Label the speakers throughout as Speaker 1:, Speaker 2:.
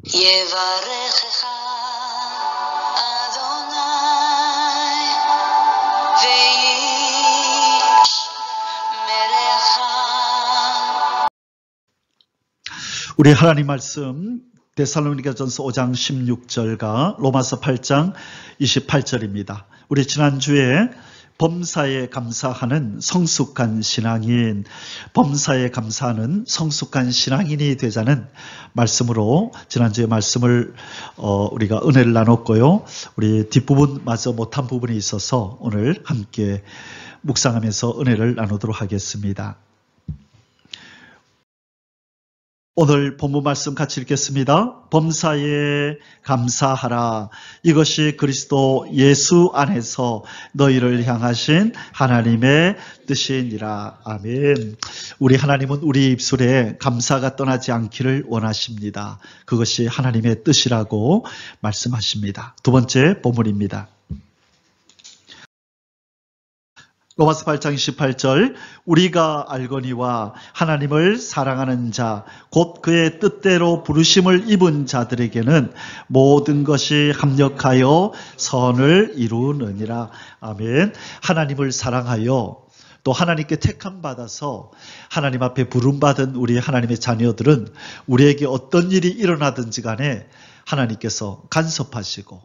Speaker 1: יברכך אדוני וישמרך.
Speaker 2: 우리 하나님 말씀 데살로니가전서 5장 16절과 로마서 8장 28절입니다. 우리 지난주에 범사에 감사하는 성숙한 신앙인, 범사에 감사하는 성숙한 신앙인이 되자는 말씀으로 지난주에 말씀을 우리가 은혜를 나눴고요. 우리 뒷부분 마저 못한 부분이 있어서 오늘 함께 묵상하면서 은혜를 나누도록 하겠습니다. 오늘 본문 말씀 같이 읽겠습니다. 범사에 감사하라. 이것이 그리스도 예수 안에서 너희를 향하신 하나님의 뜻이니라. 아멘. 우리 하나님은 우리 입술에 감사가 떠나지 않기를 원하십니다. 그것이 하나님의 뜻이라고 말씀하십니다. 두 번째 본문입니다. 로마서 8장 28절 우리가 알거니와 하나님을 사랑하는 자 곧 그의 뜻대로 부르심을 입은 자들에게는 모든 것이 합력하여 선을 이루느니라. 아멘. 하나님을 사랑하여 또 하나님께 택함 받아서 하나님 앞에 부름받은 우리 하나님의 자녀들은 우리에게 어떤 일이 일어나든지 간에 하나님께서 간섭하시고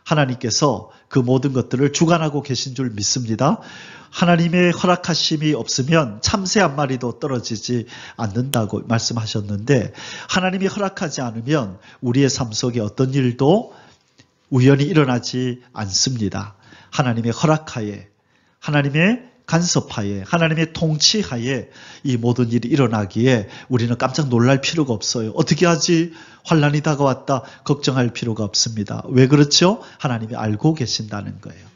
Speaker 2: 하나님께서 그 모든 것들을 주관하고 계신 줄 믿습니다. 하나님의 허락하심이 없으면 참새 한 마리도 떨어지지 않는다고 말씀하셨는데 하나님이 허락하지 않으면 우리의 삶 속에 어떤 일도 우연히 일어나지 않습니다. 하나님의 허락하에, 하나님의 간섭하에, 하나님의 통치하에 이 모든 일이 일어나기에 우리는 깜짝 놀랄 필요가 없어요. 어떻게 하지? 환난이 다가왔다. 걱정할 필요가 없습니다. 왜 그렇죠? 하나님이 알고 계신다는 거예요.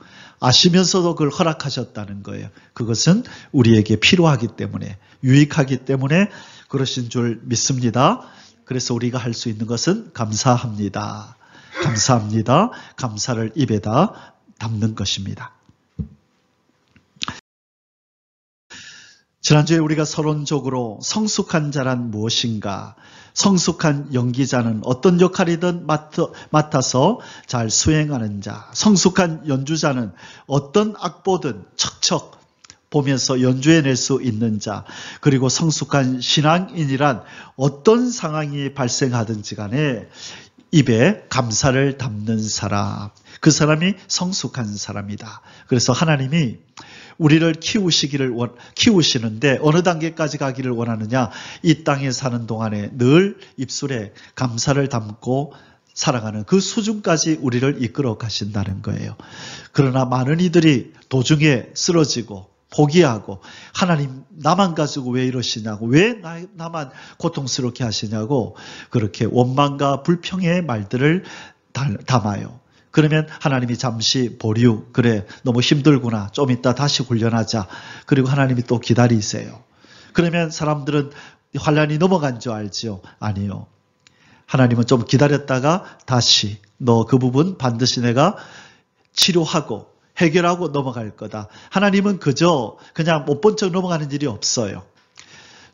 Speaker 2: 아시면서도 그걸 허락하셨다는 거예요. 그것은 우리에게 필요하기 때문에, 유익하기 때문에 그러신 줄 믿습니다. 그래서 우리가 할 수 있는 것은 감사합니다. 감사합니다. 감사를 입에다 담는 것입니다. 지난주에 우리가 서론적으로 성숙한 자란 무엇인가, 성숙한 연기자는 어떤 역할이든 맡아서 잘 수행하는 자, 성숙한 연주자는 어떤 악보든 척척 보면서 연주해낼 수 있는 자, 그리고 성숙한 신앙인이란 어떤 상황이 발생하든지 간에 입에 감사를 담는 사람, 그 사람이 성숙한 사람이다. 그래서 하나님이 우리를 키우시는데 어느 단계까지 가기를 원하느냐? 이 땅에 사는 동안에 늘 입술에 감사를 담고 살아가는 그 수준까지 우리를 이끌어 가신다는 거예요. 그러나 많은 이들이 도중에 쓰러지고 포기하고 하나님 나만 가지고 왜 이러시냐고, 왜 나만 고통스럽게 하시냐고 그렇게 원망과 불평의 말들을 담아요. 그러면 하나님이 잠시 보류, 그래 너무 힘들구나, 좀 이따 다시 훈련하자. 그리고 하나님이 또 기다리세요. 그러면 사람들은 환난이 넘어간 줄 알지요? 아니요. 하나님은 좀 기다렸다가 다시 너 그 부분 반드시 내가 치료하고 해결하고 넘어갈 거다. 하나님은 그냥 못 본 척 넘어가는 일이 없어요.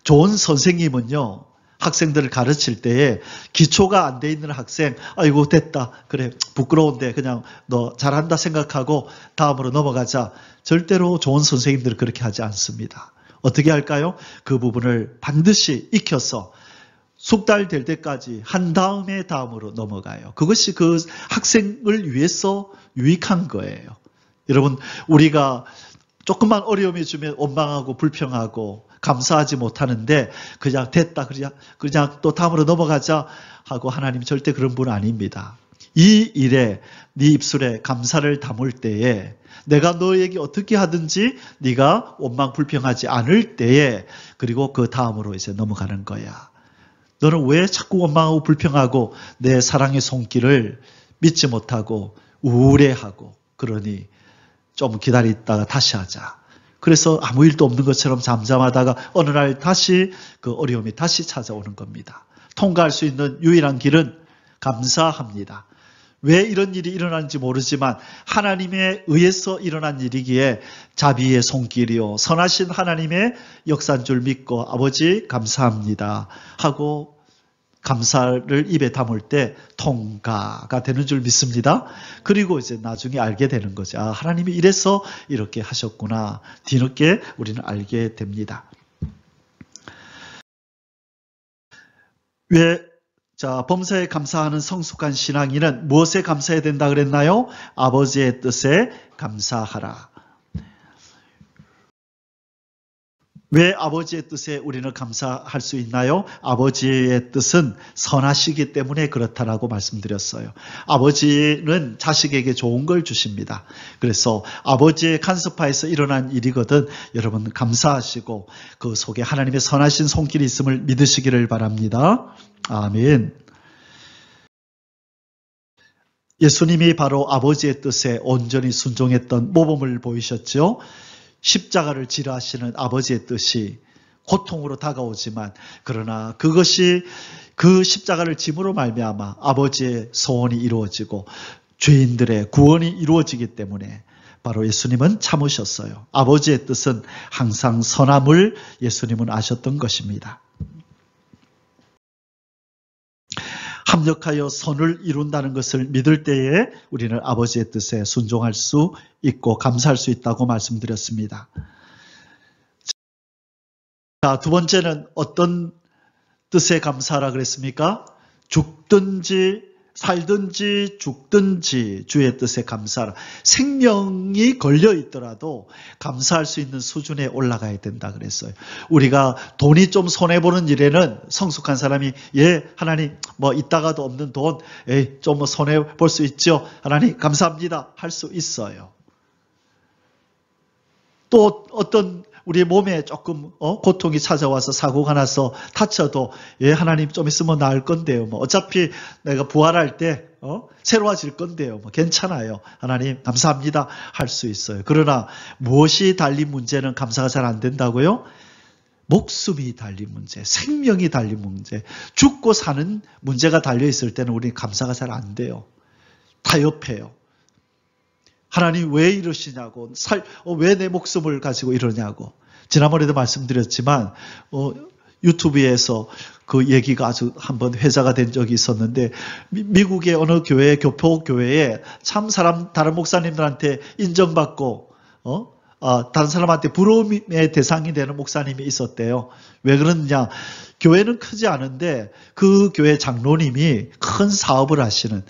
Speaker 2: 좋은 선생님은요, 학생들을 가르칠 때에 기초가 안 돼 있는 학생, 아이고 됐다, 그래 부끄러운데 그냥 너 잘한다 생각하고 다음으로 넘어가자. 절대로 좋은 선생님들은 그렇게 하지 않습니다. 어떻게 할까요? 그 부분을 반드시 익혀서 숙달될 때까지 한 다음에 다음으로 넘어가요. 그것이 그 학생을 위해서 유익한 거예요. 여러분, 우리가 조금만 어려움이 주면 원망하고 불평하고 감사하지 못하는데 그냥 됐다, 그냥 또 다음으로 넘어가자 하고 하나님 절대 그런 분 아닙니다. 이 일에 네 입술에 감사를 담을 때에 내가 너에게 어떻게 하든지 네가 원망 불평하지 않을 때에 그리고 그 다음으로 이제 넘어가는 거야. 너는 왜 자꾸 원망하고 불평하고 내 사랑의 손길을 믿지 못하고 우울해하고 그러니 좀 기다리다가 다시 하자. 그래서 아무 일도 없는 것처럼 잠잠하다가 어느 날 다시 그 어려움이 다시 찾아오는 겁니다. 통과할 수 있는 유일한 길은 감사합니다. 왜 이런 일이 일어나는지 모르지만 하나님에 의해서 일어난 일이기에 자비의 손길이요 선하신 하나님의 역사인 줄 믿고 아버지 감사합니다 하고 감사를 입에 담을 때 통가가 되는 줄 믿습니다. 그리고 이제 나중에 알게 되는 거죠. 아, 하나님이 이래서 이렇게 하셨구나. 뒤늦게 우리는 알게 됩니다. 범사에 감사하는 성숙한 신앙인은 무엇에 감사해야 된다 그랬나요? 아버지의 뜻에 감사하라. 왜 아버지의 뜻에 우리는 감사할 수 있나요? 아버지의 뜻은 선하시기 때문에 그렇다라고 말씀드렸어요. 아버지는 자식에게 좋은 걸 주십니다. 그래서 아버지의 간섭하에서 일어난 일이거든 여러분 감사하시고 그 속에 하나님의 선하신 손길이 있음을 믿으시기를 바랍니다. 아멘. 예수님이 바로 아버지의 뜻에 온전히 순종했던 모범을 보이셨죠? 십자가를 지라 하시는 아버지의 뜻이 고통으로 다가오지만 그러나 그것이 그 십자가를 짐으로 말미암아 아버지의 소원이 이루어지고 죄인들의 구원이 이루어지기 때문에 바로 예수님은 참으셨어요. 아버지의 뜻은 항상 선함을 예수님은 아셨던 것입니다. 합력하여 선을 이룬다는 것을 믿을 때에 우리는 아버지의 뜻에 순종할 수 있고 감사할 수 있다고 말씀드렸습니다. 자, 두 번째는 어떤 뜻에 감사하라 그랬습니까? 죽든지 살든지 죽든지 주의 뜻에 감사하라. 생명이 걸려 있더라도 감사할 수 있는 수준에 올라가야 된다 그랬어요. 우리가 돈이 좀 손해보는 일에는 성숙한 사람이 하나님 있다가도 없는 돈 좀 손해볼 수 있죠. 하나님 감사합니다 할 수 있어요. 또 어떤 우리 몸에 조금 고통이 찾아와서 사고가 나서 다쳐도 하나님 좀 있으면 나을 건데요. 어차피 내가 부활할 때 새로워질 건데요. 괜찮아요. 하나님 감사합니다 할 수 있어요. 그러나 무엇이 달린 문제는 감사가 잘 안 된다고요? 목숨이 달린 문제, 생명이 달린 문제, 죽고 사는 문제가 달려있을 때는 우리는 감사가 잘 안 돼요. 타협해요. 하나님 왜 이러시냐고, 왜 내 목숨을 가지고 이러냐고. 지난번에도 말씀드렸지만 유튜브에서 그 얘기가 아주 한번 회자가 된 적이 있었는데 미국의 어느 교회, 교포교회에 참 다른 목사님들한테 인정받고 다른 사람한테 부러움의 대상이 되는 목사님이 있었대요. 왜 그러느냐? 교회는 크지 않은데 그 교회 장로님이 큰 사업을 하시는,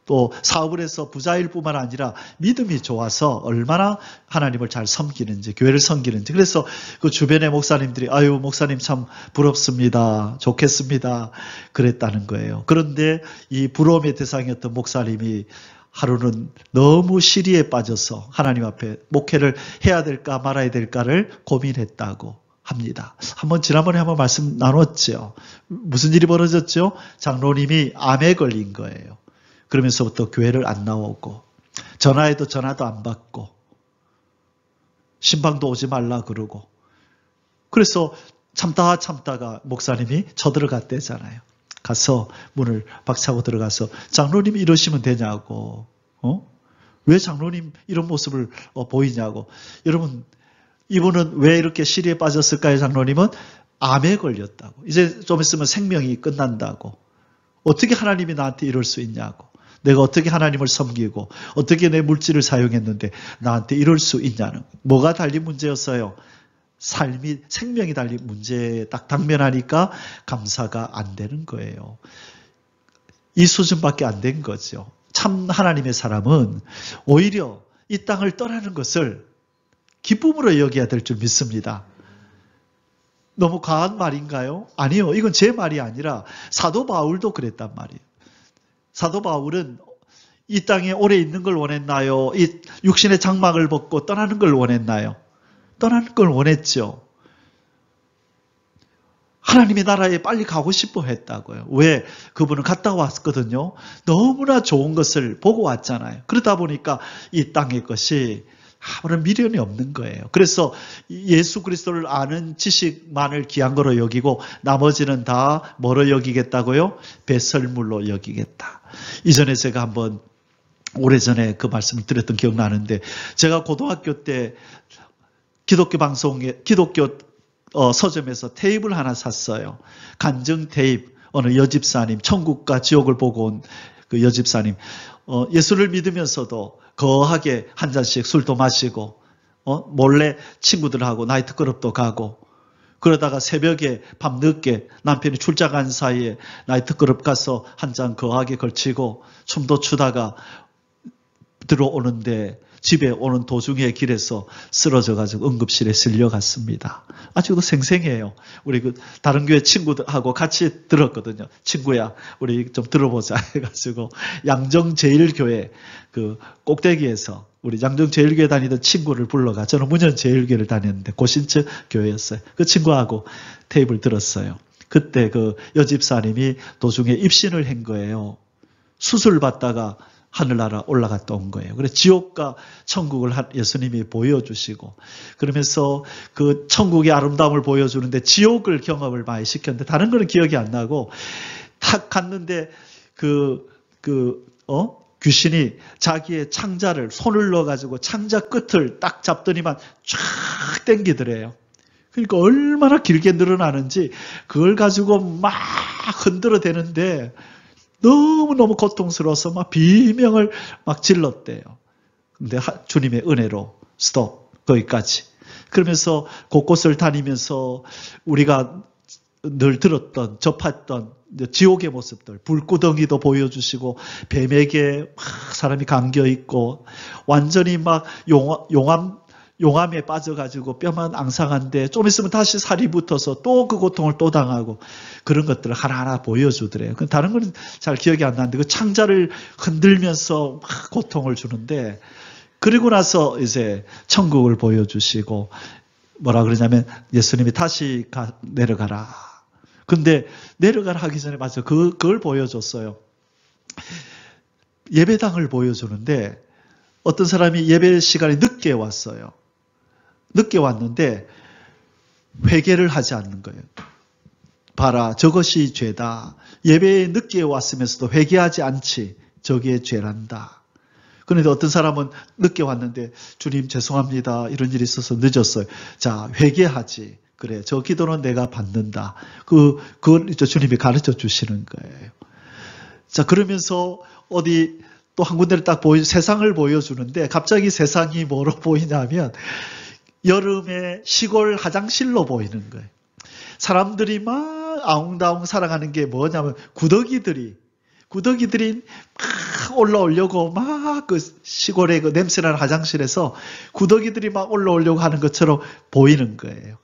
Speaker 2: 또 사업을 해서 부자일 뿐만 아니라 믿음이 좋아서 얼마나 하나님을 잘 섬기는지, 교회를 섬기는지. 그래서 그 주변의 목사님들이 아유 목사님 참 부럽습니다, 좋겠습니다 그랬다는 거예요. 그런데 이 부러움의 대상이었던 목사님이 하루는 너무 시리에 빠져서 하나님 앞에 목회를 해야 될까 말아야 될까를 고민했다고 합니다. 지난번에 한번 말씀 나눴죠. 무슨 일이 벌어졌죠? 장로님이 암에 걸린 거예요. 그러면서부터 교회를 안 나오고 전화해도 전화도 안 받고 신방도 오지 말라 그러고, 그래서 참다가 목사님이 쳐들어갔대잖아요. 가서 문을 박차고 들어가서 장로님 이러시면 되냐고, 왜 장로님 이런 모습을 보이냐고. 여러분, 이분은 왜 이렇게 시리에 빠졌을까요? 장로님은 암에 걸렸다고. 이제 좀 있으면 생명이 끝난다고. 어떻게 하나님이 나한테 이럴 수 있냐고. 내가 어떻게 하나님을 섬기고 어떻게 내 물질을 사용했는데 나한테 이럴 수 있냐는. 뭐가 달린 문제였어요? 생명이 달린 문제에 딱 당면하니까 감사가 안 되는 거예요. 이 수준밖에 안 된 거죠. 참 하나님의 사람은 오히려 이 땅을 떠나는 것을 기쁨으로 여겨야 될 줄 믿습니다. 너무 과한 말인가요? 아니요. 이건 제 말이 아니라 사도 바울도 그랬단 말이에요. 사도 바울은 이 땅에 오래 있는 걸 원했나요? 이 육신의 장막을 벗고 떠나는 걸 원했나요? 떠나는 걸 원했죠. 하나님의 나라에 빨리 가고 싶어 했다고요. 왜? 그분은 갔다 왔거든요. 너무나 좋은 것을 보고 왔잖아요. 그러다 보니까 이 땅의 것이 아무런 미련이 없는 거예요. 그래서 예수 그리스도를 아는 지식만을 귀한 거로 여기고 나머지는 다 뭐로 여기겠다고요? 배설물로 여기겠다. 이전에 제가 한번 오래전에 그 말씀을 드렸던 기억나는데, 제가 고등학교 때 기독교 서점에서 테이프를 하나 샀어요. 간증 테이프. 어느 여집사님, 천국과 지옥을 보고 온 그 여집사님, 예수를 믿으면서도 거하게 한 잔씩 술도 마시고, 몰래 친구들하고 나이트클럽도 가고, 그러다가 새벽에 밤늦게 남편이 출장 간 사이에 나이트클럽 가서 한 잔 거하게 걸치고 춤도 추다가 들어오는데 집에 오는 도중에 길에서 쓰러져가지고 응급실에 실려갔습니다. 아직도 생생해요. 우리 그 다른 교회 친구들하고 같이 들었거든요. 친구야, 우리 좀 들어보자 해가지고 양정제일교회 그 꼭대기에서 우리 양정제일교회 다니던 친구를 불러가. 저는 문현제일교회를 다녔는데 고신처 교회였어요. 그 친구하고 테이블 들었어요. 그때 그 여집사님이 도중에 입신을 한 거예요. 수술 받다가 하늘나라 올라갔다 온 거예요. 그래서 지옥과 천국을 예수님이 보여주시고, 그러면서 그 천국의 아름다움을 보여주는데 지옥을 경험을 많이 시켰는데 다른 거는 기억이 안 나고, 탁 갔는데 귀신이 자기의 창자를 손을 넣어가지고 창자 끝을 딱 잡더니만 쫙 당기더래요. 그러니까 얼마나 길게 늘어나는지 그걸 가지고 막 흔들어 대는데 너무너무 고통스러워서 막 비명을 막 질렀대요. 근데 주님의 은혜로 스톱, 거기까지. 그러면서 곳곳을 다니면서 우리가 늘 들었던, 접했던 지옥의 모습들, 불구덩이도 보여주시고, 뱀에게 막 사람이 감겨있고, 완전히 막 용암에 빠져가지고 뼈만 앙상한데 좀 있으면 다시 살이 붙어서 또 그 고통을 또 당하고, 그런 것들을 하나하나 보여주더래요. 다른 건 잘 기억이 안 나는데 그 창자를 흔들면서 막 고통을 주는데, 그리고 나서 이제 천국을 보여주시고, 뭐라 그러냐면 예수님이 다시 내려가라. 근데 내려가라 하기 전에 맞아 그걸 보여줬어요. 예배당을 보여주는데 어떤 사람이 예배 시간에 늦게 왔어요. 늦게 왔는데 회개를 하지 않는 거예요. 봐라, 저것이 죄다. 예배에 늦게 왔으면서도 회개하지 않지. 저게 죄란다. 그런데 어떤 사람은 늦게 왔는데 주님 죄송합니다. 이런 일이 있어서 늦었어요. 자, 회개하지. 그래, 저 기도는 내가 받는다. 그걸 이제 주님이 가르쳐 주시는 거예요. 자, 그러면서 어디 또 한 군데를 딱 세상을 보여주는데 갑자기 세상이 뭐로 보이냐면 여름에 시골 화장실로 보이는 거예요. 사람들이 막 아웅다웅 살아가는 게 뭐냐면 구더기들이 막 올라오려고 막 그 시골의 그 냄새나는 화장실에서 구더기들이 막 올라오려고 하는 것처럼 보이는 거예요.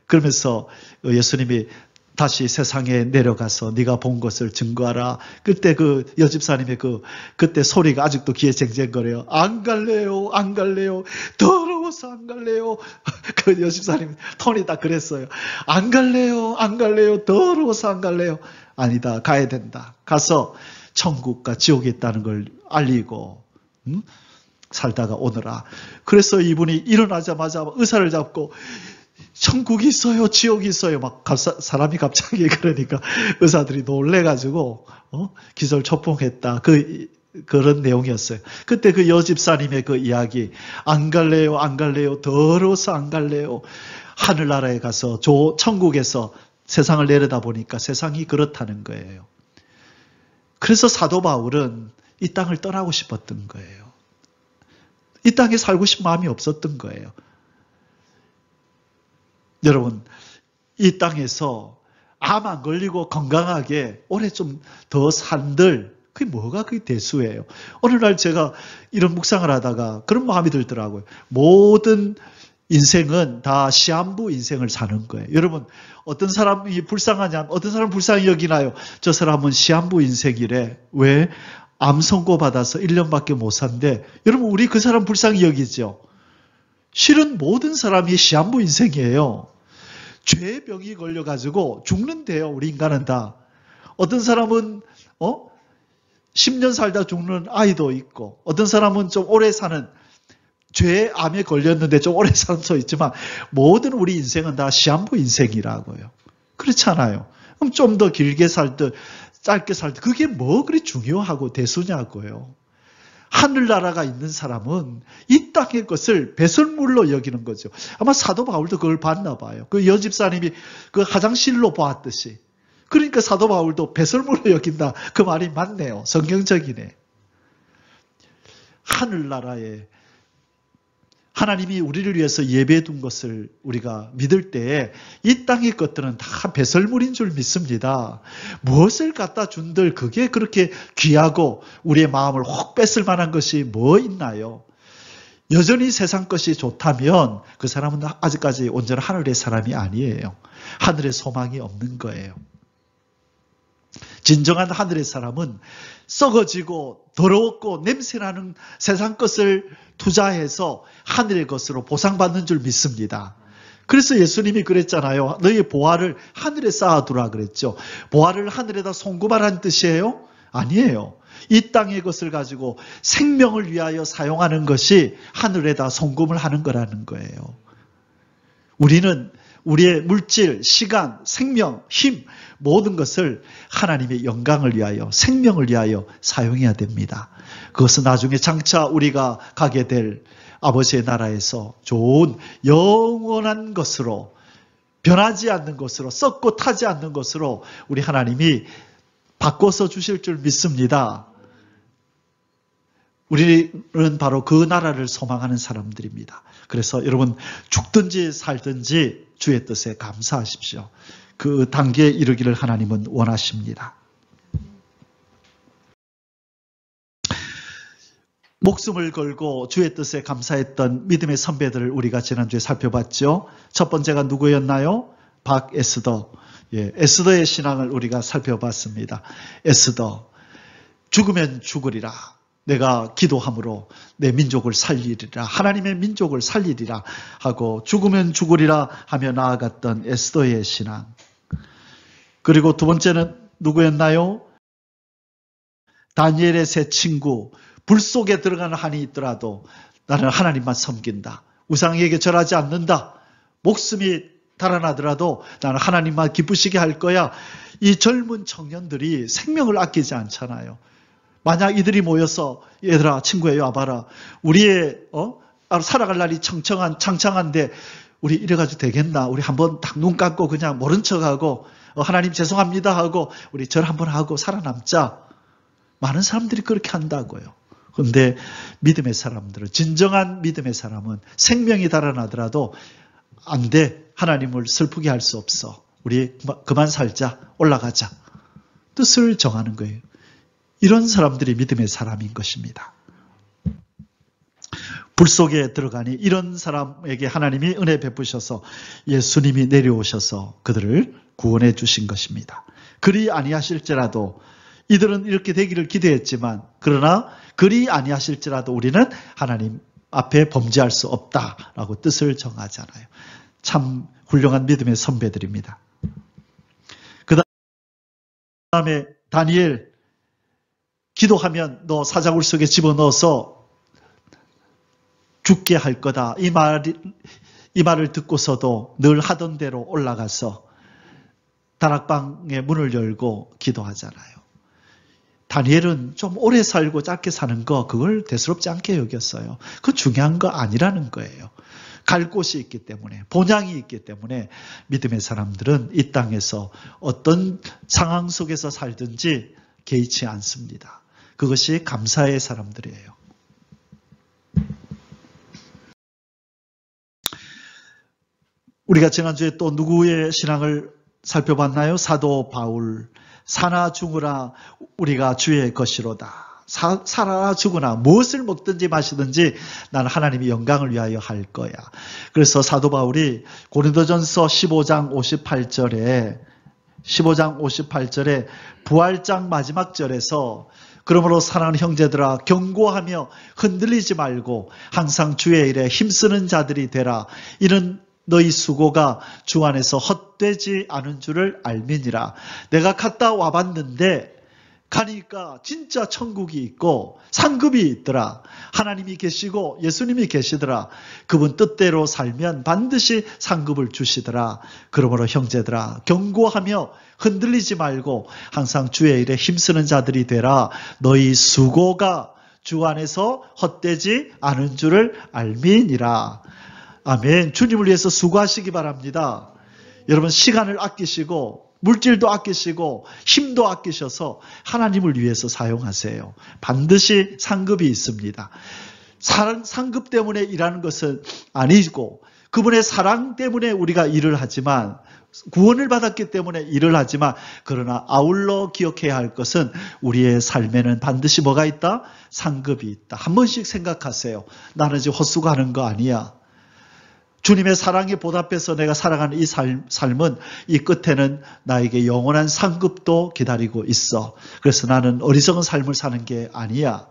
Speaker 2: 그러면서 예수님이 다시 세상에 내려가서 네가 본 것을 증거하라. 그때 그 여집사님의 그때 소리가 아직도 귀에 쟁쟁거려요. 안 갈래요, 안 갈래요. 더러워서 안 갈래요. 그 여집사님 톤이 딱 그랬어요. 안 갈래요, 안 갈래요. 더러워서 안 갈래요. 아니다, 가야 된다. 가서 천국과 지옥이 있다는 걸 알리고 살다가 오너라. 그래서 이분이 일어나자마자 의사를 잡고 천국이 있어요, 지옥이 있어요. 막 사람이 갑자기 그러니까 의사들이 놀래가지고 기절초풍했다. 그런 내용이었어요. 그때 그 여집사님의 그 이야기, 안 갈래요, 안 갈래요, 더러워서 안 갈래요. 하늘나라에 가서 천국에서 세상을 내려다보니까 세상이 그렇다는 거예요. 그래서 사도 바울은 이 땅을 떠나고 싶었던 거예요. 이 땅에 살고 싶은 마음이 없었던 거예요. 여러분, 이 땅에서 암 안 걸리고 건강하게 오래 좀 더 산들, 그게 뭐가 그게 대수예요. 어느 날 제가 이런 묵상을 하다가 그런 마음이 들더라고요. 모든 인생은 다 시한부 인생을 사는 거예요. 여러분, 어떤 사람이 불쌍하냐, 어떤 사람은 불쌍히 여기나요? 저 사람은 시한부 인생이래. 왜? 암 선고 받아서 1년밖에 못 산대. 여러분, 우리 그 사람 불쌍히 여기죠? 실은 모든 사람이 시한부 인생이에요. 죄병이 걸려가지고 죽는데요. 우리 인간은 다. 어떤 사람은 10년 살다 죽는 아이도 있고, 어떤 사람은 좀 오래 사는, 죄암에 걸렸는데 좀 오래 사는 도 있지만 모든 우리 인생은 다 시한부 인생이라고요. 그렇잖아요. 그럼 좀 더 길게 살든 짧게 살든 그게 뭐 그리 중요하고 대수냐고요. 하늘나라가 있는 사람은 이 땅의 것을 배설물로 여기는 거죠. 아마 사도 바울도 그걸 봤나 봐요. 그 여집사님이 그 화장실로 보았듯이 그러니까 사도 바울도 배설물로 여긴다. 그 말이 맞네요. 성경적이네. 하늘나라에 하나님이 우리를 위해서 예배해 둔 것을 우리가 믿을 때에 이 땅의 것들은 다 배설물인 줄 믿습니다. 무엇을 갖다 준들 그게 그렇게 귀하고 우리의 마음을 혹 뺏을 만한 것이 뭐 있나요? 여전히 세상 것이 좋다면 그 사람은 아직까지 온전한 하늘의 사람이 아니에요. 하늘의 소망이 없는 거예요. 진정한 하늘의 사람은 썩어지고 더러웠고 냄새나는 세상 것을 투자해서 하늘의 것으로 보상받는 줄 믿습니다. 그래서 예수님이 그랬잖아요. 너희의 보화를 하늘에 쌓아두라 그랬죠. 보화를 하늘에다 송금하라는 뜻이에요? 아니에요. 이 땅의 것을 가지고 생명을 위하여 사용하는 것이 하늘에다 송금을 하는 거라는 거예요. 우리는 우리의 물질, 시간, 생명, 힘 모든 것을 하나님의 영광을 위하여 생명을 위하여 사용해야 됩니다. 그것은 나중에 장차 우리가 가게 될 아버지의 나라에서 좋은 영원한 것으로 변하지 않는 것으로 썩고 타지 않는 것으로 우리 하나님이 바꿔서 주실 줄 믿습니다. 우리는 바로 그 나라를 소망하는 사람들입니다. 그래서 여러분 죽든지 살든지 주의 뜻에 감사하십시오. 그 단계에 이르기를 하나님은 원하십니다. 목숨을 걸고 주의 뜻에 감사했던 믿음의 선배들을 우리가 지난주에 살펴봤죠. 첫 번째가 누구였나요? 박에스더. 에스더의 신앙을 우리가 살펴봤습니다. 에스더, 죽으면 죽으리라. 내가 기도함으로 내 민족을 살리리라. 하나님의 민족을 살리리라 하고 죽으면 죽으리라 하며 나아갔던 에스더의 신앙. 그리고 두 번째는 누구였나요? 다니엘의 세 친구. 불 속에 들어가는 한이 있더라도 나는 하나님만 섬긴다. 우상에게 절하지 않는다. 목숨이 달아나더라도 나는 하나님만 기쁘시게 할 거야. 이 젊은 청년들이 생명을 아끼지 않잖아요. 만약 이들이 모여서 얘들아 친구야 와봐라. 우리의 살아갈 날이 창창한데 우리 이래가지고 되겠나? 우리 한번 딱 눈 감고 그냥 모른 척하고 하나님 죄송합니다 하고 우리 절 한번 하고 살아남자. 많은 사람들이 그렇게 한다고요. 그런데 믿음의 사람들은 진정한 믿음의 사람은 생명이 달아나더라도 안 돼. 하나님을 슬프게 할 수 없어. 우리 그만 살자. 올라가자. 뜻을 정하는 거예요. 이런 사람들이 믿음의 사람인 것입니다. 불 속에 들어가니 이런 사람에게 하나님이 은혜 베푸셔서 예수님이 내려오셔서 그들을 구원해 주신 것입니다. 그리 아니하실지라도 이들은 이렇게 되기를 기대했지만 그러나 그리 아니하실지라도 우리는 하나님 앞에 범죄할 수 없다라고 뜻을 정하잖아요. 참 훌륭한 믿음의 선배들입니다. 그 다음에 다니엘 기도하면 너 사자굴 속에 집어넣어서 죽게 할 거다. 이 말을 듣고서도 늘 하던 대로 올라가서 다락방의 문을 열고 기도하잖아요. 다니엘은 좀 오래 살고 짧게 사는 거 그걸 대수롭지 않게 여겼어요. 그 중요한 거 아니라는 거예요. 갈 곳이 있기 때문에 본향이 있기 때문에 믿음의 사람들은 이 땅에서 어떤 상황 속에서 살든지 개의치 않습니다. 그것이 감사의 사람들이에요. 우리가 지난주에 또 누구의 신앙을 살펴봤나요? 사도 바울. 사나 죽으나 우리가 주의 것이로다. 살아나 죽으나 무엇을 먹든지 마시든지 나는 하나님의 영광을 위하여 할 거야. 그래서 사도 바울이 고린도전서 15장 58절에 부활장 마지막 절에서 그러므로 사랑하는 형제들아 경고하며 흔들리지 말고 항상 주의 일에 힘쓰는 자들이 되라. 이는 너희 수고가 주 안에서 헛되지 않은 줄을 알미니라. 내가 갔다 와봤는데 가니까 진짜 천국이 있고 상급이 있더라. 하나님이 계시고 예수님이 계시더라. 그분 뜻대로 살면 반드시 상급을 주시더라. 그러므로 형제들아 경고하며 흔들리지 말고 항상 주의 일에 힘쓰는 자들이 되라. 너희 수고가 주 안에서 헛되지 않은 줄을 알미니라. 아멘. 주님을 위해서 수고하시기 바랍니다. 여러분 시간을 아끼시고 물질도 아끼시고 힘도 아끼셔서 하나님을 위해서 사용하세요. 반드시 상급이 있습니다. 상급 때문에 일하는 것은 아니고 그분의 사랑 때문에 우리가 일을 하지만 구원을 받았기 때문에 일을 하지만 그러나 아울러 기억해야 할 것은 우리의 삶에는 반드시 뭐가 있다? 상급이 있다. 한 번씩 생각하세요. 나는 지금 헛수고하는 거 아니야. 주님의 사랑에 보답해서 내가 살아가는 이 삶은 이 끝에는 나에게 영원한 상급도 기다리고 있어. 그래서 나는 어리석은 삶을 사는 게 아니야.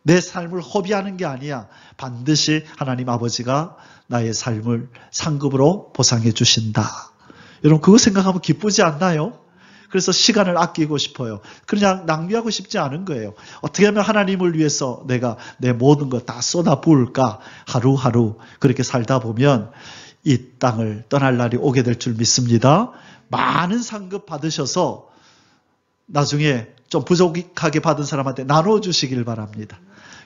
Speaker 2: 내 삶을 허비하는 게 아니야. 반드시 하나님 아버지가 나의 삶을 상급으로 보상해 주신다. 여러분 그거 생각하면 기쁘지 않나요? 그래서 시간을 아끼고 싶어요. 그냥 낭비하고 싶지 않은 거예요. 어떻게 하면 하나님을 위해서 내가 내 모든 것 다 쏟아 부을까? 하루하루 그렇게 살다 보면 이 땅을 떠날 날이 오게 될 줄 믿습니다. 많은 상급 받으셔서 나중에 좀 부족하게 받은 사람한테 나눠주시길 바랍니다.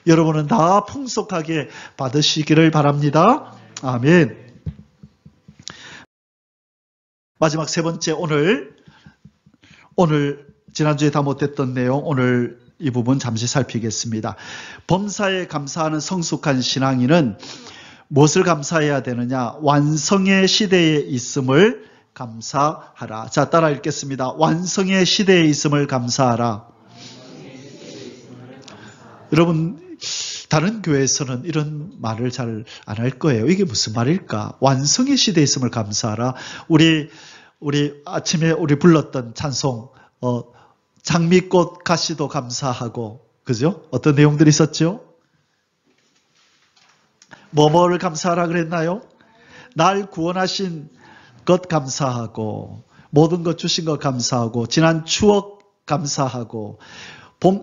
Speaker 2: 여러분은 다 풍속하게 받으시기를 바랍니다. 아멘. 마지막 세 번째 오늘 지난주에 다 못했던 내용 오늘 이 부분 잠시 살피겠습니다. 범사에 감사하는 성숙한 신앙인은 무엇을 감사해야 되느냐? 완성의 시대에 있음을 감사하라. 자, 따라 읽겠습니다. 완성의 시대에 있음을 감사하라. 여러분 다른 교회에서는 이런 말을 잘 안 할 거예요. 이게 무슨 말일까? 완성의 시대에 있음을 감사하라. 우리 아침에 우리 불렀던 찬송 장미꽃 가시도 감사하고 그죠? 어떤 내용들이 있었죠? 뭐를 감사하라 그랬나요? 날 구원하신 것 감사하고 모든 것 주신 것 감사하고 지난 추억 감사하고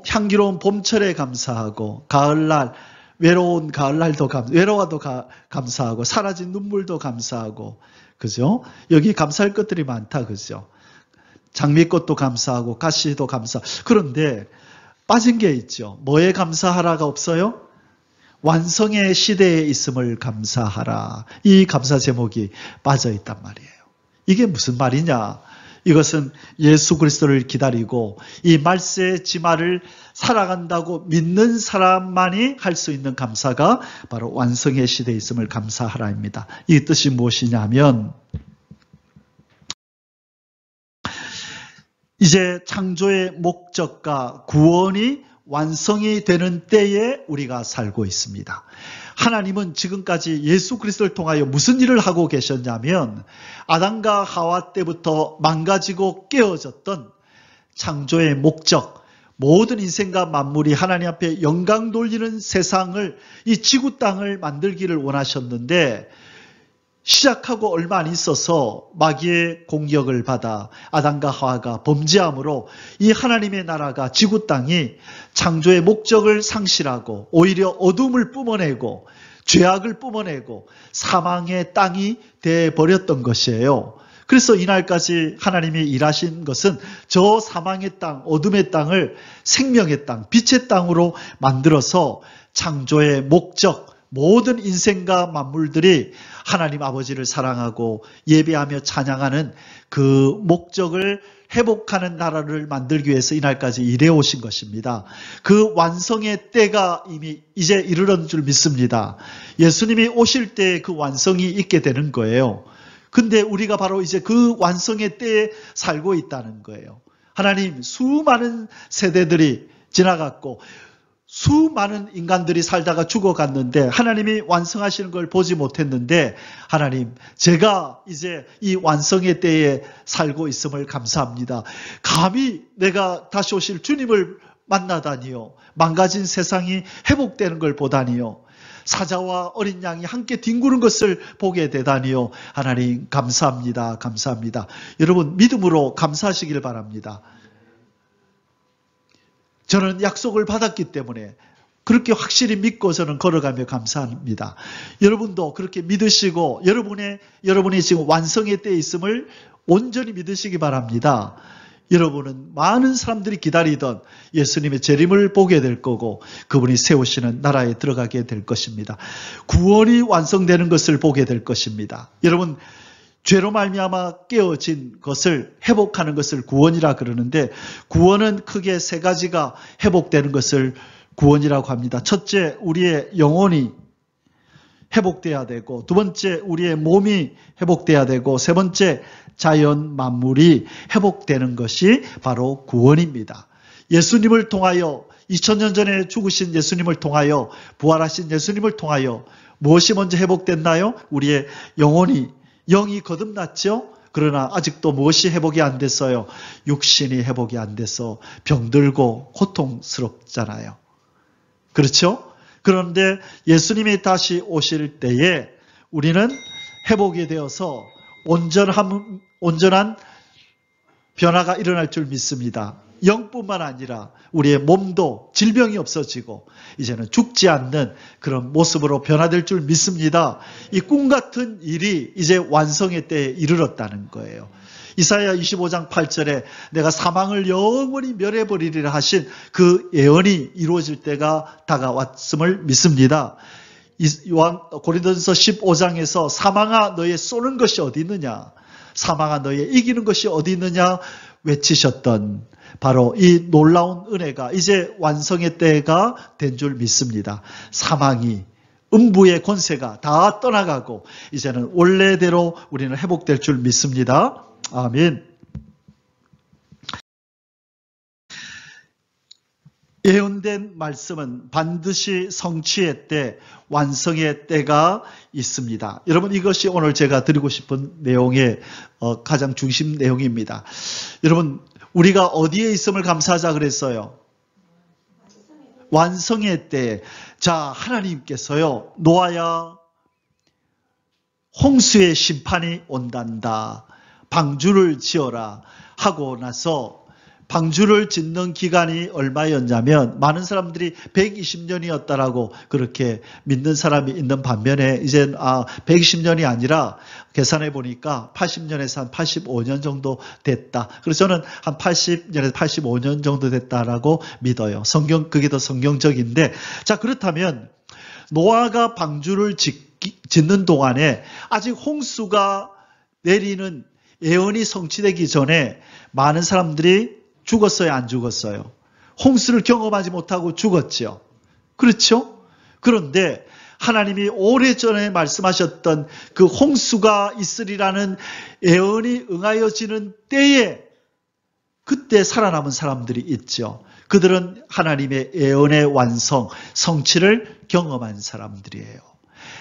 Speaker 2: 향기로운 봄철에 감사하고 가을날 외로운 가을날도 외로워도 감사하고 사라진 눈물도 감사하고 그죠? 여기 감사할 것들이 많다 그죠? 장미꽃도 감사하고 가시도 감사. 그런데 빠진 게 있죠. 뭐에 감사하라가 없어요? 완성의 시대에 있음을 감사하라. 이 감사 제목이 빠져 있단 말이에요. 이게 무슨 말이냐? 이것은 예수 그리스도를 기다리고 이 말세의 지말을 살아간다고 믿는 사람만이 할 수 있는 감사가 바로 완성의 시대에 있음을 감사하라입니다. 이 뜻이 무엇이냐면 이제 창조의 목적과 구원이 완성이 되는 때에 우리가 살고 있습니다. 하나님은 지금까지 예수 그리스도를 통하여 무슨 일을 하고 계셨냐면 아담과 하와 때부터 망가지고 깨어졌던 창조의 목적, 모든 인생과 만물이 하나님 앞에 영광 돌리는 세상을, 이 지구 땅을 만들기를 원하셨는데 시작하고 얼마 안 있어서 마귀의 공격을 받아 아담과 하와가 범죄함으로 이 하나님의 나라가 지구 땅이 창조의 목적을 상실하고 오히려 어둠을 뿜어내고 죄악을 뿜어내고 사망의 땅이 되어버렸던 것이에요. 그래서 이날까지 하나님이 일하신 것은 저 사망의 땅, 어둠의 땅을 생명의 땅, 빛의 땅으로 만들어서 창조의 목적, 모든 인생과 만물들이 하나님 아버지를 사랑하고 예배하며 찬양하는 그 목적을 회복하는 나라를 만들기 위해서 이날까지 일해 오신 것입니다. 그 완성의 때가 이미 이제 이르는 줄 믿습니다. 예수님이 오실 때 그 완성이 있게 되는 거예요. 근데 우리가 바로 이제 그 완성의 때에 살고 있다는 거예요. 하나님, 수많은 세대들이 지나갔고 수많은 인간들이 살다가 죽어갔는데 하나님이 완성하시는 걸 보지 못했는데 하나님, 제가 이제 이 완성의 때에 살고 있음을 감사합니다. 감히 내가 다시 오실 주님을 만나다니요, 망가진 세상이 회복되는 걸 보다니요, 사자와 어린 양이 함께 뒹구는 것을 보게 되다니요, 하나님 감사합니다. 감사합니다. 여러분 믿음으로 감사하시길 바랍니다. 저는 약속을 받았기 때문에 그렇게 확실히 믿고 저는 걸어가며 감사합니다. 여러분도 그렇게 믿으시고 여러분이 지금 완성의 때에 있음을 온전히 믿으시기 바랍니다. 여러분은 많은 사람들이 기다리던 예수님의 재림을 보게 될 거고 그분이 세우시는 나라에 들어가게 될 것입니다. 구원이 완성되는 것을 보게 될 것입니다. 여러분, 죄로 말미암아 깨어진 것을 회복하는 것을 구원이라 그러는데, 구원은 크게 세 가지가 회복되는 것을 구원이라고 합니다. 첫째, 우리의 영혼이 회복돼야 되고, 두 번째, 우리의 몸이 회복돼야 되고, 세 번째, 자연 만물이 회복되는 것이 바로 구원입니다. 예수님을 통하여, 2000년 전에 죽으신 예수님을 통하여, 부활하신 예수님을 통하여 무엇이 먼저 회복됐나요? 우리의 영이 거듭났죠? 그러나 아직도 무엇이 회복이 안 됐어요? 육신이 회복이 안 돼서 병들고 고통스럽잖아요. 그렇죠? 그런데 예수님이 다시 오실 때에 우리는 회복이 되어서 온전한 변화가 일어날 줄 믿습니다. 영뿐만 아니라 우리의 몸도 질병이 없어지고 이제는 죽지 않는 그런 모습으로 변화될 줄 믿습니다. 이 꿈 같은 일이 이제 완성의 때에 이르렀다는 거예요. 이사야 25장 8절에 내가 사망을 영원히 멸해버리리라 하신 그 예언이 이루어질 때가 다가왔음을 믿습니다. 고린도전서 15장에서 사망아 너의 쏘는 것이 어디 있느냐, 사망아 너의 이기는 것이 어디 있느냐 외치셨던 바로 이 놀라운 은혜가 이제 완성의 때가 된 줄 믿습니다. 사망이, 음부의 권세가 다 떠나가고 이제는 원래대로 우리는 회복될 줄 믿습니다. 아멘. 예언된 말씀은 반드시 성취의 때, 완성의 때가 있습니다. 여러분, 이것이 오늘 제가 드리고 싶은 내용의 가장 중심 내용입니다. 여러분, 우리가 어디에 있음을 감사하자 그랬어요? 완성의 때에. 자, 하나님께서요, 노아야, 홍수의 심판이 온단다, 방주를 지어라 하고 나서 방주를 짓는 기간이 얼마였냐면 많은 사람들이 120년이었다라고 그렇게 믿는 사람이 있는 반면에 이제 120년이 아니라 계산해 보니까 80년에서 한 85년 정도 됐다. 그래서 저는 한 80년에서 85년 정도 됐다라고 믿어요. 그게 더 성경적인데, 자, 그렇다면 노아가 방주를 짓는 동안에 아직 홍수가 내리는 예언이 성취되기 전에 많은 사람들이 죽었어요, 안 죽었어요? 홍수를 경험하지 못하고 죽었죠. 그렇죠? 그런데 하나님이 오래전에 말씀하셨던 그 홍수가 있으리라는 예언이 응하여지는 때에 그때 살아남은 사람들이 있죠. 그들은 하나님의 예언의 완성, 성취를 경험한 사람들이에요.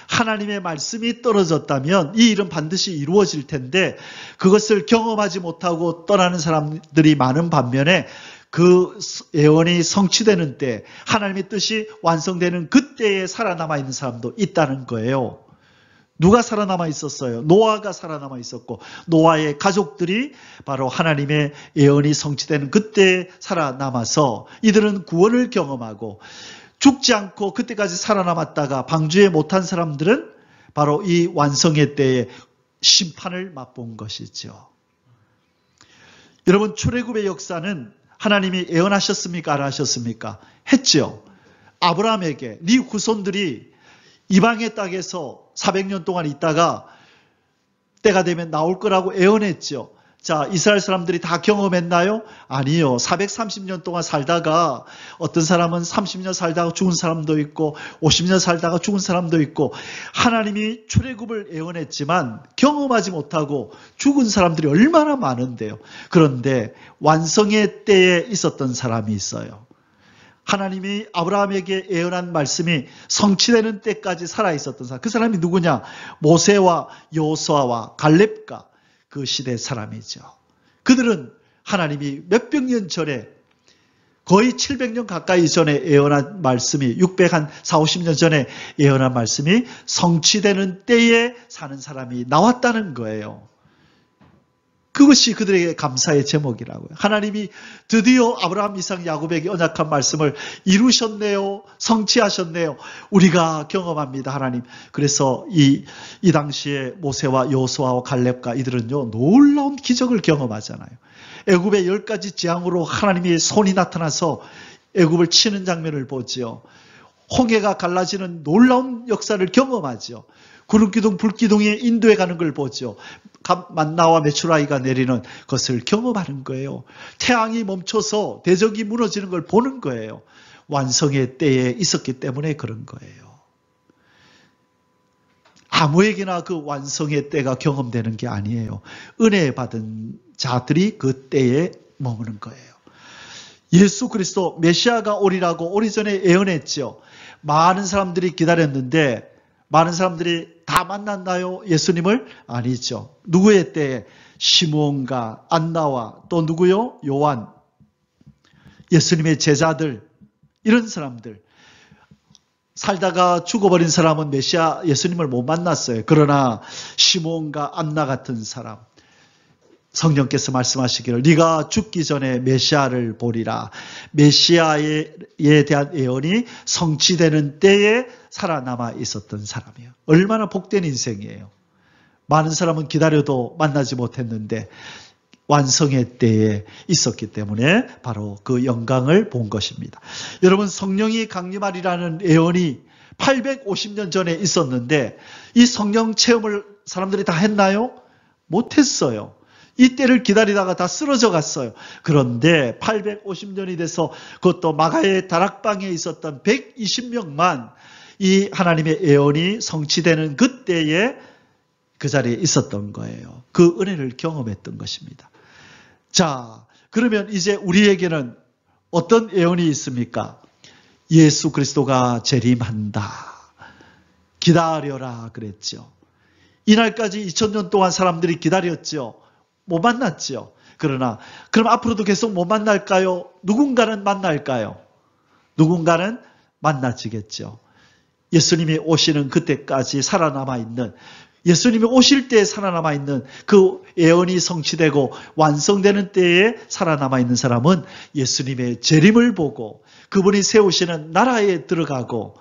Speaker 2: 하나님의 말씀이 떨어졌다면 이 일은 반드시 이루어질 텐데 그것을 경험하지 못하고 떠나는 사람들이 많은 반면에 그 예언이 성취되는 때, 하나님의 뜻이 완성되는 그때에 살아남아 있는 사람도 있다는 거예요. 누가 살아남아 있었어요? 노아가 살아남아 있었고, 노아의 가족들이 바로 하나님의 예언이 성취되는 그때에 살아남아서 이들은 구원을 경험하고, 죽지 않고 그때까지 살아남았다가 방주에 못한 사람들은 바로 이 완성의 때에 심판을 맛본 것이죠. 여러분, 출애굽의 역사는 하나님이 예언하셨습니까? 안 하셨습니까? 했죠. 아브라함에게 네 후손들이 이방의 땅에서 400년 동안 있다가 때가 되면 나올 거라고 예언했죠. 자, 이스라엘 사람들이 다 경험했나요? 아니요. 430년 동안 살다가 어떤 사람은 30년 살다가 죽은 사람도 있고 50년 살다가 죽은 사람도 있고, 하나님이 출애굽을 예언했지만 경험하지 못하고 죽은 사람들이 얼마나 많은데요. 그런데 완성의 때에 있었던 사람이 있어요. 하나님이 아브라함에게 예언한 말씀이 성취되는 때까지 살아있었던 사람. 그 사람이 누구냐? 모세와 여호수아와 갈렙과 그 시대 사람이죠. 그들은 하나님이 몇백 년 전에, 거의 700년 가까이 전에 예언한 말씀이, 640년 전에 예언한 말씀이 성취되는 때에 사는 사람이 나왔다는 거예요. 그것이 그들에게 감사의 제목이라고요. 하나님이 드디어 아브라함, 이삭, 야곱에게 언약한 말씀을 이루셨네요. 성취하셨네요. 우리가 경험합니다, 하나님. 그래서 이 당시에 모세와 여호수아와 갈렙과 이들은요, 놀라운 기적을 경험하잖아요. 애굽의 10가지 재앙으로 하나님의 손이 나타나서 애굽을 치는 장면을 보지요. 홍해가 갈라지는 놀라운 역사를 경험하죠. 구름기둥, 불기둥이 인도해 가는 걸 보죠. 만나와 메추라기가 내리는 것을 경험하는 거예요. 태양이 멈춰서 대적이 무너지는 걸 보는 거예요. 완성의 때에 있었기 때문에 그런 거예요. 아무에게나 그 완성의 때가 경험되는 게 아니에요. 은혜 받은 자들이 그 때에 머무는 거예요. 예수 그리스도 메시아가 오리라고 오리전에 예언했죠. 많은 사람들이 기다렸는데 많은 사람들이 다 만났나요? 예수님을? 아니죠. 누구의 때에? 시몬과 안나와 또 누구요? 요한. 예수님의 제자들, 이런 사람들. 살다가 죽어버린 사람은 메시아 예수님을 못 만났어요. 그러나 시몬과 안나 같은 사람, 성령께서 말씀하시기를 네가 죽기 전에 메시아를 보리라. 메시아에 대한 예언이 성취되는 때에 살아남아 있었던 사람이에요. 얼마나 복된 인생이에요. 많은 사람은 기다려도 만나지 못했는데 완성의 때에 있었기 때문에 바로 그 영광을 본 것입니다. 여러분, 성령이 강림하리라는 예언이 850년 전에 있었는데 이 성령 체험을 사람들이 다 했나요? 못했어요. 이 때를 기다리다가 다 쓰러져 갔어요. 그런데 850년이 돼서 그것도 마가의 다락방에 있었던 120명만 이 하나님의 예언이 성취되는 그때에 그 자리에 있었던 거예요. 그 은혜를 경험했던 것입니다. 자, 그러면 이제 우리에게는 어떤 예언이 있습니까? 예수 그리스도가 재림한다. 기다려라 그랬죠. 이날까지 2000년 동안 사람들이 기다렸죠. 못 만났죠. 그러나 그럼 앞으로도 계속 못 만날까요? 누군가는 만날까요? 누군가는 만나지겠죠. 예수님이 오시는 그때까지 살아남아 있는, 예수님이 오실 때에 살아남아 있는 그 예언이 성취되고 완성되는 때에 살아남아 있는 사람은 예수님의 재림을 보고 그분이 세우시는 나라에 들어가고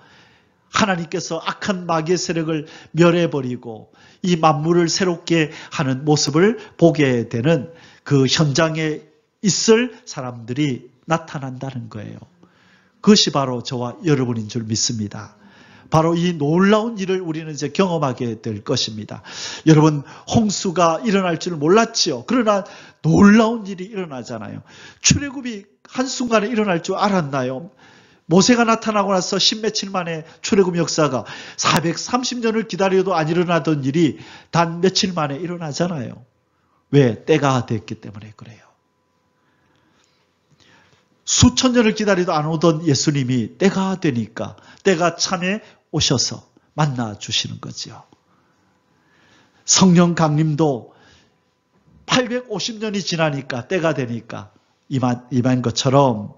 Speaker 2: 하나님께서 악한 마귀의 세력을 멸해버리고 이 만물을 새롭게 하는 모습을 보게 되는 그 현장에 있을 사람들이 나타난다는 거예요. 그것이 바로 저와 여러분인 줄 믿습니다. 바로 이 놀라운 일을 우리는 이제 경험하게 될 것입니다. 여러분, 홍수가 일어날 줄 몰랐지요. 그러나 놀라운 일이 일어나잖아요. 출애굽이 한순간에 일어날 줄 알았나요? 모세가 나타나고 나서 십며칠 만에 출애굽 역사가 430년을 기다려도 안 일어나던 일이 단 며칠 만에 일어나잖아요. 왜? 때가 됐기 때문에 그래요. 수천 년을 기다려도 안 오던 예수님이 때가 되니까, 때가 참에 오셔서 만나주시는 거죠. 성령 강림도 850년이 지나니까, 때가 되니까 임한 것처럼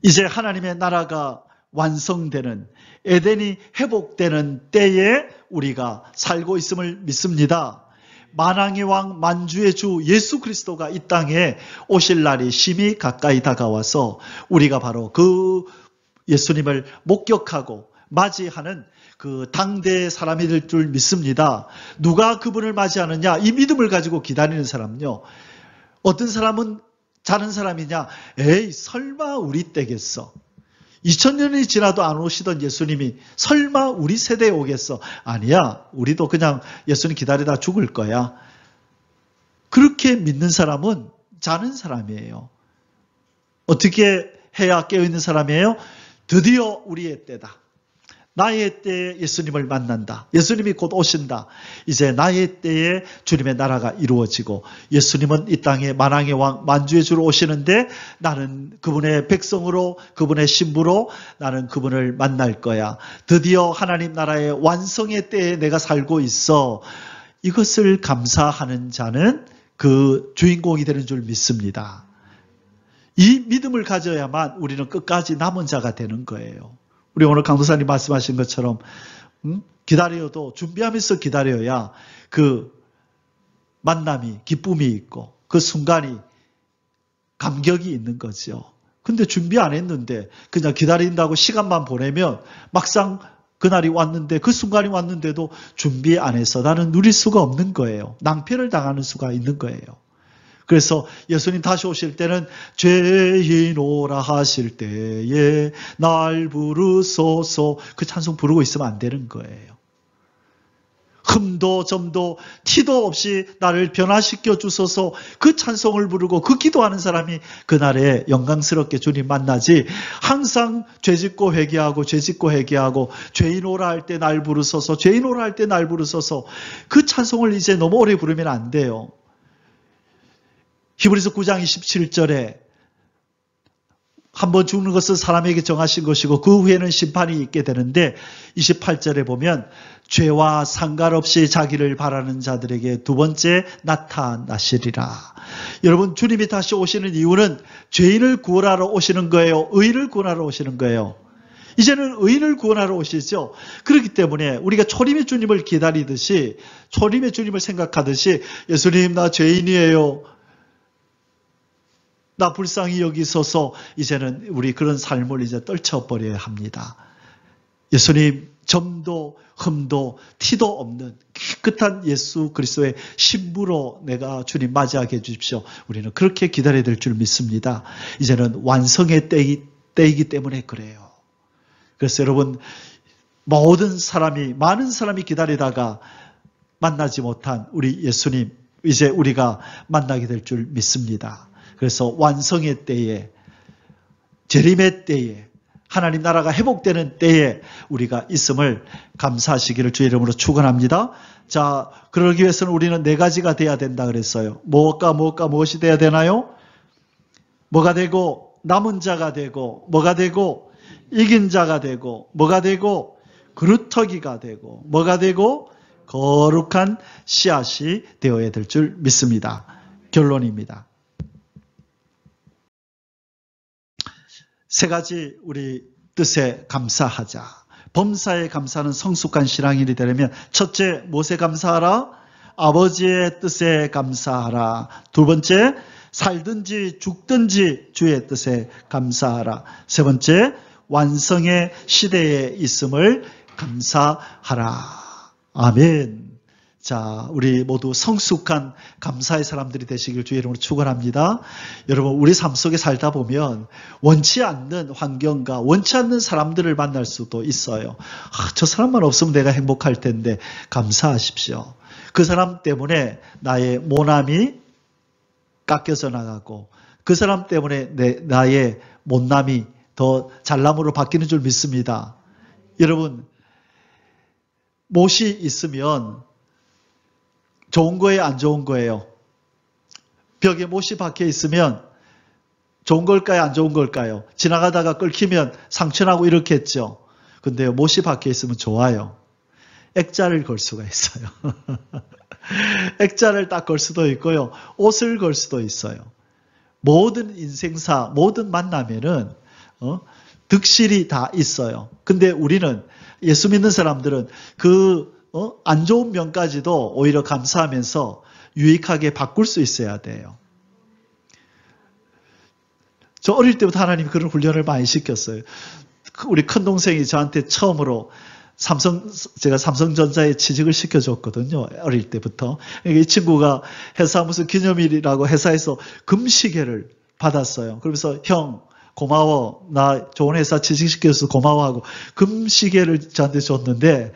Speaker 2: 이제 하나님의 나라가 완성되는, 에덴이 회복되는 때에 우리가 살고 있음을 믿습니다. 만왕의 왕 만주의 주 예수 그리스도가 이 땅에 오실 날이 심히 가까이 다가와서 우리가 바로 그 예수님을 목격하고 맞이하는 그 당대의 사람이 될 줄 믿습니다. 누가 그분을 맞이하느냐? 이 믿음을 가지고 기다리는 사람요. 어떤 사람은 자는 사람이냐? 에이, 설마 우리 때겠어. 2000년이 지나도 안 오시던 예수님이 설마 우리 세대에 오겠어? 아니야. 우리도 그냥 예수님 기다리다 죽을 거야. 그렇게 믿는 사람은 자는 사람이에요. 어떻게 해야 깨어있는 사람이에요? 드디어 우리의 때다. 나의 때에 예수님을 만난다. 예수님이 곧 오신다. 이제 나의 때에 주님의 나라가 이루어지고 예수님은 이 땅에 만왕의 왕 만주의 주로 오시는데 나는 그분의 백성으로, 그분의 신부로 나는 그분을 만날 거야. 드디어 하나님 나라의 완성의 때에 내가 살고 있어. 이것을 감사하는 자는 그 주인공이 되는 줄 믿습니다. 이 믿음을 가져야만 우리는 끝까지 남은 자가 되는 거예요. 우리 오늘 강도사님 말씀하신 것처럼 기다려도 준비하면서 기다려야 그 만남이, 기쁨이 있고 그 순간이 감격이 있는 거죠. 근데 준비 안 했는데 그냥 기다린다고 시간만 보내면 막상 그날이 왔는데, 그 순간이 왔는데도 준비 안 해서 나는 누릴 수가 없는 거예요. 낭패를 당하는 수가 있는 거예요. 그래서 예수님 다시 오실 때는 죄인 오라 하실 때에 날 부르소서 그 찬송 부르고 있으면 안 되는 거예요. 흠도 점도 티도 없이 나를 변화시켜 주소서 그 찬송을 부르고 그 기도하는 사람이 그날에 영광스럽게 주님 만나지 항상 죄짓고 회개하고 죄짓고 회개하고 죄인 오라 할 때 날 부르소서 죄인 오라 할 때 날 부르소서 그 찬송을 이제 너무 오래 부르면 안 돼요. 히브리서 9장 27절에 한번 죽는 것은 사람에게 정하신 것이고 그 후에는 심판이 있게 되는데 28절에 보면 죄와 상관없이 자기를 바라는 자들에게 두 번째 나타나시리라. 여러분 주님이 다시 오시는 이유는 죄인을 구원하러 오시는 거예요? 의인을 구원하러 오시는 거예요? 이제는 의인을 구원하러 오시죠. 그렇기 때문에 우리가 초림의 주님을 기다리듯이 초림의 주님을 생각하듯이 예수님 나 죄인이에요. 나 불쌍히 여기소서 이제는 우리 그런 삶을 이제 떨쳐버려야 합니다. 예수님 점도 흠도 티도 없는 깨끗한 예수 그리스도의 신부로 내가 주님 맞이하게 해주십시오. 우리는 그렇게 기다려야 될 줄 믿습니다. 이제는 완성의 때이기 때문에 그래요. 그래서 여러분 많은 사람이 기다리다가 만나지 못한 우리 예수님 이제 우리가 만나게 될 줄 믿습니다. 그래서 완성의 때에 재림의 때에 하나님 나라가 회복되는 때에 우리가 있음을 감사하시기를 주의 이름으로 축원합니다. 자, 그러기 위해서는 우리는 네 가지가 돼야 된다 그랬어요. 무엇이 돼야 되나요? 뭐가 되고 남은 자가 되고 뭐가 되고 이긴 자가 되고 뭐가 되고 그루터기가 되고 뭐가 되고 거룩한 씨앗이 되어야 될 줄 믿습니다. 결론입니다. 세 가지 우리 뜻에 감사하자. 범사에 감사는 성숙한 신앙인이 되려면 첫째, 무엇에 감사하라? 아버지의 뜻에 감사하라. 두 번째, 살든지 죽든지 주의 뜻에 감사하라. 세 번째, 완성의 시대에 있음을 감사하라. 아멘. 자, 우리 모두 성숙한 감사의 사람들이 되시길 주의 이름으로 축원합니다. 여러분, 우리 삶 속에 살다 보면 원치 않는 환경과 원치 않는 사람들을 만날 수도 있어요. 저 사람만 없으면 내가 행복할 텐데 감사하십시오. 그 사람 때문에 나의 모남이 깎여져 나가고 그 사람 때문에 나의 못남이 더 잘남으로 바뀌는 줄 믿습니다. 여러분, 못이 있으면 좋은 거예요, 안 좋은 거예요? 벽에 못이 박혀 있으면 좋은 걸까요, 안 좋은 걸까요? 지나가다가 끓기면 상처나고 이렇게 했죠. 근데 못이 박혀 있으면 좋아요. 액자를 걸 수가 있어요. 액자를 딱 걸 수도 있고요. 옷을 걸 수도 있어요. 모든 인생사, 모든 만남에는 득실이 다 있어요. 근데 우리는 예수 믿는 사람들은 안 좋은 면까지도 오히려 감사하면서 유익하게 바꿀 수 있어야 돼요. 저 어릴 때부터 하나님이 그런 훈련을 많이 시켰어요. 우리 큰동생이 저한테 처음으로 제가 삼성전자에 취직을 시켜줬거든요. 어릴 때부터. 이 친구가 회사 무슨 기념일이라고 회사에서 금시계를 받았어요. 그러면서 형, 고마워. 나 좋은 회사 취직시켜줘서 고마워하고 금시계를 저한테 줬는데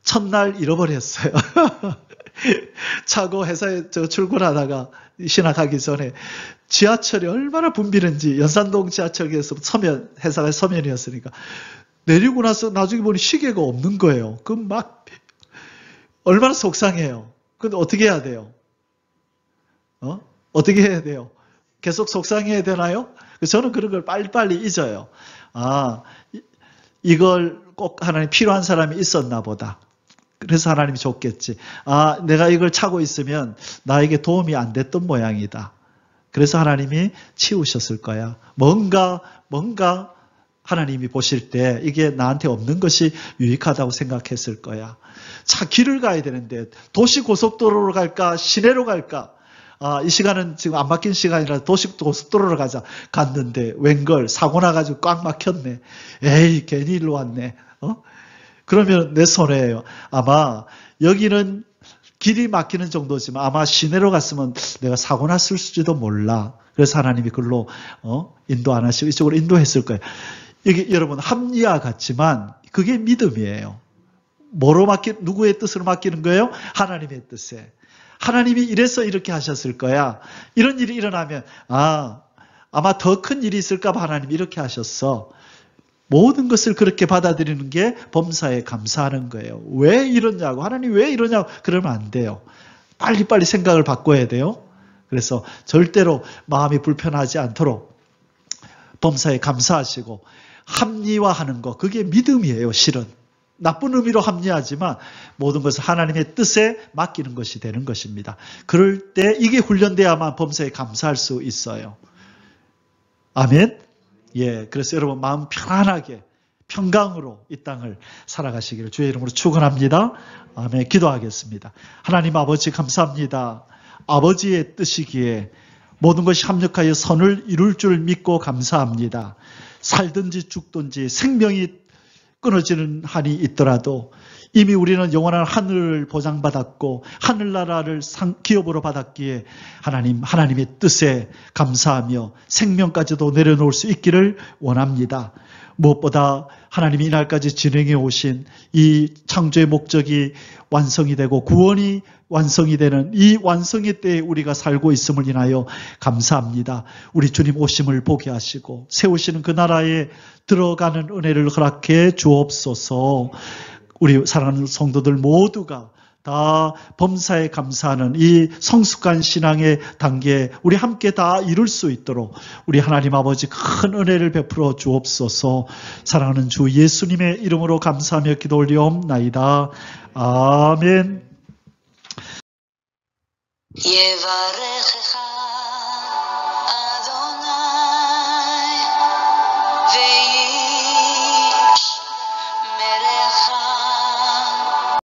Speaker 2: 첫날 잃어버렸어요. 차고 회사에 출근하다가 신학하기 전에 지하철이 얼마나 붐비는지 연산동 지하철에서 회사가 서면이었으니까 내리고 나서 나중에 보니 시계가 없는 거예요. 그럼 막 얼마나 속상해요. 근데 어떻게 해야 돼요? 어떻게 해야 돼요? 계속 속상해야 되나요? 저는 그런 걸 빨리빨리 잊어요. 이걸 꼭 하나님 필요한 사람이 있었나 보다. 그래서 하나님이 줬겠지. 내가 이걸 차고 있으면 나에게 도움이 안 됐던 모양이다. 그래서 하나님이 치우셨을 거야. 뭔가 하나님이 보실 때 이게 나한테 없는 것이 유익하다고 생각했을 거야. 차 길을 가야 되는데 도시 고속도로로 갈까 시내로 갈까? 이 시간은 지금 안 막힌 시간이라 도시 고속도로로 가자. 갔는데 웬걸 사고 나가지고 꽉 막혔네. 에이 괜히 일로 왔네. 그러면 내 손해예요. 아마 여기는 길이 막히는 정도지만 아마 시내로 갔으면 내가 사고 났을지도 몰라. 그래서 하나님이 글로 인도 안 하시고 이쪽으로 인도했을 거예요. 이게 여러분 합리화 같지만 그게 믿음이에요. 누구의 뜻으로 맡기는 거예요? 하나님의 뜻에. 하나님이 이래서 이렇게 하셨을 거야. 이런 일이 일어나면 아마 더 큰 일이 있을까 봐 하나님이 이렇게 하셨어. 모든 것을 그렇게 받아들이는 게 범사에 감사하는 거예요. 왜 이러냐고, 하나님 왜 이러냐고 그러면 안 돼요. 빨리빨리 생각을 바꿔야 돼요. 그래서 절대로 마음이 불편하지 않도록 범사에 감사하시고 합리화하는 거, 그게 믿음이에요. 실은 나쁜 의미로 합리하지만 모든 것을 하나님의 뜻에 맡기는 것이 되는 것입니다. 그럴 때 이게 훈련돼야만 범사에 감사할 수 있어요. 아멘. 예, 그래서 여러분 마음 편안하게 평강으로 이 땅을 살아가시기를 주의 이름으로 축원합니다. 아멘. 기도하겠습니다. 하나님 아버지 감사합니다. 아버지의 뜻이기에 모든 것이 합력하여 선을 이룰 줄 믿고 감사합니다. 살든지 죽든지 생명이 끊어지는 한이 있더라도 이미 우리는 영원한 하늘을 보장받았고 하늘나라를 기업으로 받았기에 하나님의 뜻에 감사하며 생명까지도 내려놓을 수 있기를 원합니다. 무엇보다 하나님이 이날까지 진행해 오신 이 창조의 목적이 완성이 되고 구원이 완성이 되는 이 완성의 때에 우리가 살고 있음을 인하여 감사합니다. 우리 주님 오심을 보게 하시고 세우시는 그 나라에 들어가는 은혜를 허락해 주옵소서. 우리 사랑하는 성도들 모두가 다 범사에 감사하는 이 성숙한 신앙의 단계에 우리 함께 다 이룰 수 있도록 우리 하나님 아버지 큰 은혜를 베풀어 주옵소서. 사랑하는 주 예수님의 이름으로 감사하며 기도 올리옵나이다. 아멘.
Speaker 1: יברכך